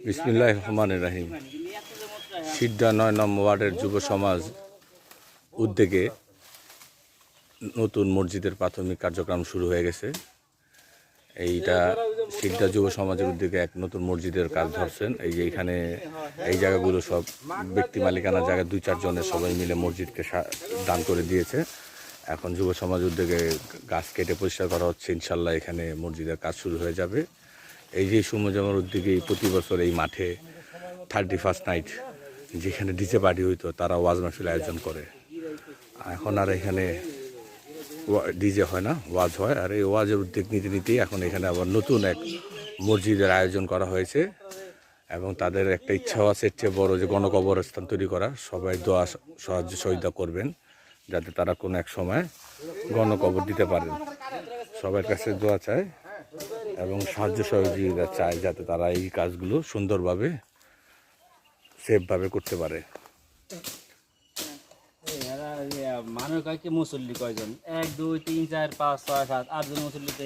বিসমিল্লাহির রহমানির রহিম। সিদ্ধা ৯ নম্বর ওয়ার্ডের যুব সমাজ উদ্যোগে নতুন মসজিদের প্রাথমিক কার্যক্রম শুরু হয়ে গেছে। এইটা সিদ্ধা যুব সমাজের উদ্যোগে এক নতুন মসজিদের কাজ ধরছেন। এই যে এখানে এই জায়গাগুলো সব ব্যক্তি মালিকানা জায়গা ২-৪ জনের সবাই মিলে মসজিদকে দান করে দিয়েছে। এখন যুব সমাজ উদ্যোগে গাছ কেটে পরিষ্কার করা হচ্ছে। ইনশাল্লাহ এখানে মসজিদের কাজ শুরু হয়ে যাবে। এই যে সুমজামার উদ্যোগে প্রতি বছর এই মাঠে 31st নাইট যেখানে ডিজে পার্টি হইতো তারা ওয়াজ মাহফিল আয়োজন করে। এখন আর এখানে ডিজে হয় না, ওয়াজ হয়। আর এই ওয়াজের উদ্যোগ নিতে নিতেই এখন এখানে আবার নতুন এক মসজিদের আয়োজন করা হয়েছে এবং তাদের একটা ইচ্ছাও আছে এর চেয়ে বড় যে গণকবরস্থান তৈরি করা। সবাই দোয়া সাহায্য সহযোগিতা করবেন যাতে তারা কোনো এক সময় গণকবর দিতে পারেন। সবার কাছে দোয়া চায় এবং সাহায্য সহযোগিতা চায় যাতে তারা এই কাজগুলো সুন্দরভাবে সেফভাবে করতে পারে। মানুষ কয় কি মুসল্লি কয়জন? 1 2 3 4 5 6 7 8 জন মুসল্লি তো